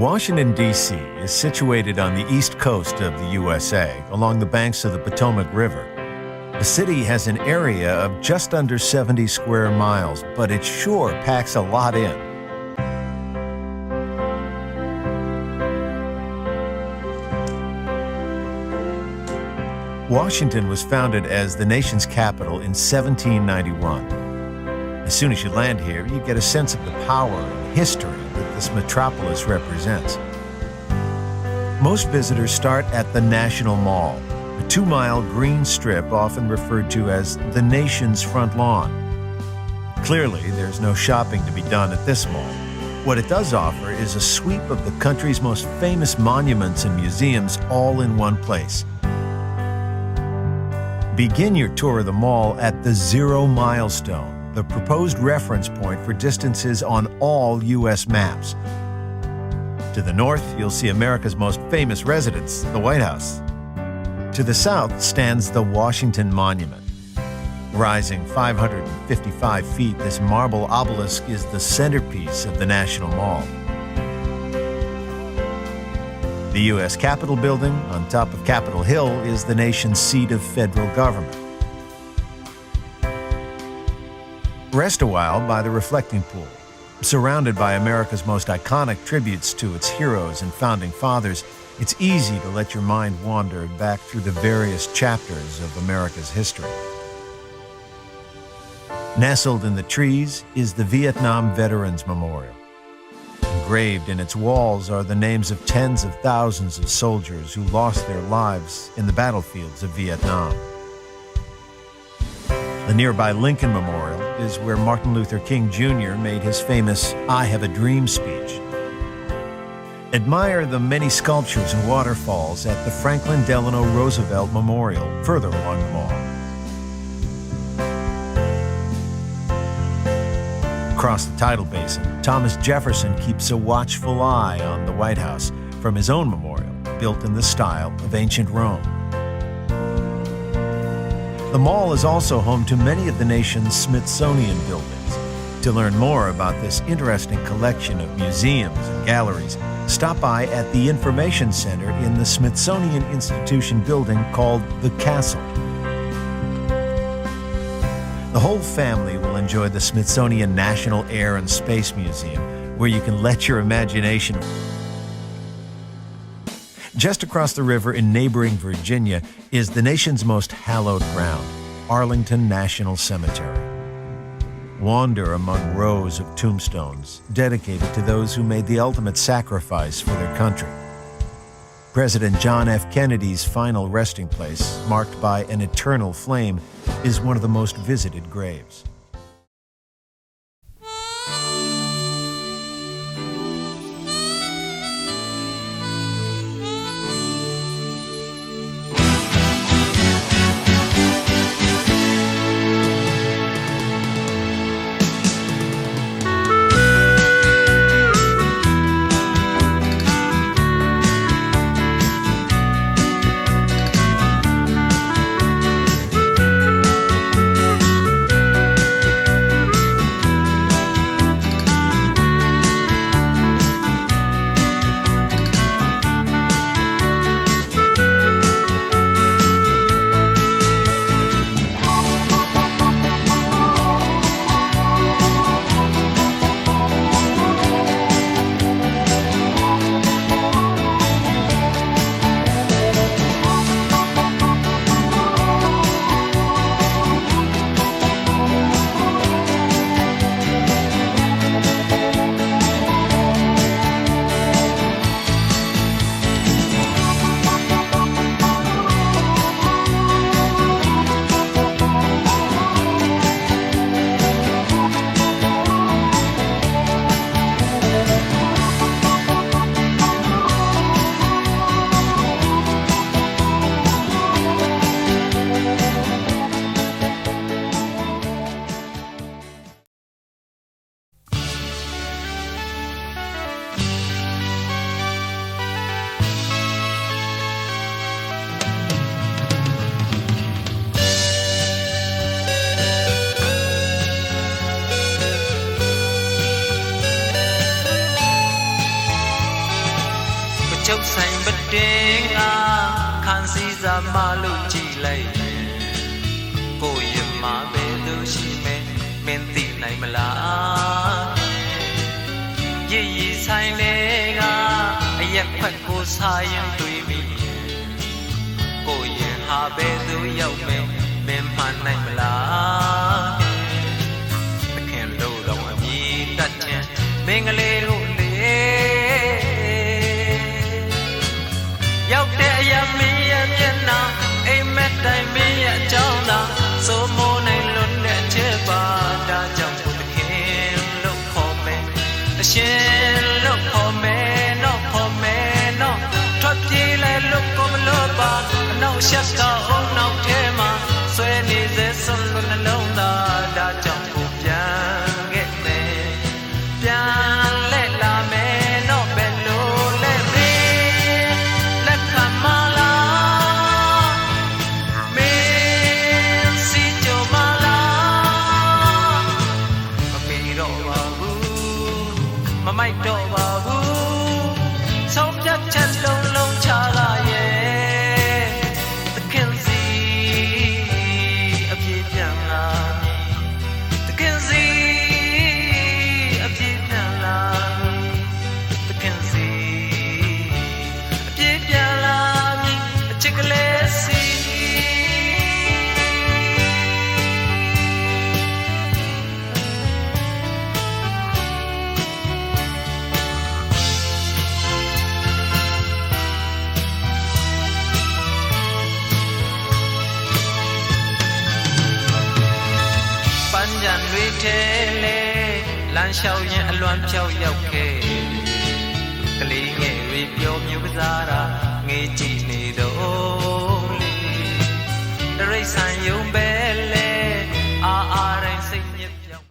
Washington, D.C. is situated on the east coast of the USA, along the banks of the Potomac River. The city has an area of just under 70 square miles, but it sure packs a lot in. Washington was founded as the nation's capital in 1791. As soon as you land here, you get a sense of the power and history that this metropolis represents. Most visitors start at the National Mall, a 2-mile green strip often referred to as the nation's front lawn. Clearly, there's no shopping to be done at this mall. What it does offer is a sweep of the country's most famous monuments and museums all in one place. Begin your tour of the mall at the Zero Milestone, the proposed reference point for distances on all U.S. maps. To the north, you'll see America's most famous residence, the White House. To the south stands the Washington Monument. Rising 555 feet, this marble obelisk is the centerpiece of the National Mall. The U.S. Capitol Building, on top of Capitol Hill, is the nation's seat of federal government. Rest a while by the reflecting pool. Surrounded by America's most iconic tributes to its heroes and founding fathers, it's easy to let your mind wander back through the various chapters of America's history. Nestled in the trees is the Vietnam Veterans Memorial. Engraved in its walls are the names of tens of thousands of soldiers who lost their lives in the battlefields of Vietnam. The nearby Lincoln Memorial is where Martin Luther King Jr. made his famous "I Have a Dream" speech. Admire the many sculptures and waterfalls at the Franklin Delano Roosevelt Memorial, further along the mall. Across the tidal basin, Thomas Jefferson keeps a watchful eye on the White House from his own memorial, built in the style of ancient Rome. The mall is also home to many of the nation's Smithsonian buildings. To learn more about this interesting collection of museums and galleries, stop by at the Information Center in the Smithsonian Institution building called the Castle. The whole family will enjoy the Smithsonian National Air and Space Museum, where you can let your imagination. Just across the river in neighboring Virginia is the nation's most hallowed ground, Arlington National Cemetery. Wander among rows of tombstones dedicated to those who made the ultimate sacrifice for their country. President John F. Kennedy's final resting place, marked by an eternal flame, is one of the most visited graves. malu chi lai cô yên mà về tu chi men tị này mà là yi sai le ga ayat khat ko sa yin tui mi cô yên ha về tu yau men man này mà là khen lâu dong a mi tat chen men ga le lo leရောက်တဲ့အရာမင်းရဲ့မျက်နှာအိမ်မက်တိုင်းမင်းရဲ့အကြောင်းသာစိုးမိုးနိုင်လွတ်တဲ့ချက်ပါဒါကြောင့်ဘုသခင်လို့ခေါ်မယ်အရှင်လို့ခေါ်မယ်နော်ခေါ်မယ်နော်ထွက်ပြေးလဲလို့ကိုမလို့ပါအနောက်ရှက်ကောင်နောက်ထဲမှာဆွဲနေစေစွန်းလို့နှလုံးသားဒါကြောင့်ဘုပြန်ခဲ့မယ်ပြန်လဲလာမယ်နော်ဘယ်လိုလဲမိုက်တော့ပါဘူးဆုံးဖြတ်ချက်လုံးလုံးချလာရဲ့သခင်စီအပြေပြန်လာမည်သခင်စီအပြေပြန်လာမည်သခင်စီအပြေပြန်လာမည်အချစ်ကလေးစီရန်တွေထဲလေလမ်းလျှောက်ရင်အလွန်ဖြောက်ရောက်ခဲ့ကလေးငယ်တွေပြောမျိုးကစားတာငေးကြည့်နေတော့လေတရိတ်ဆန်ယုံပဲ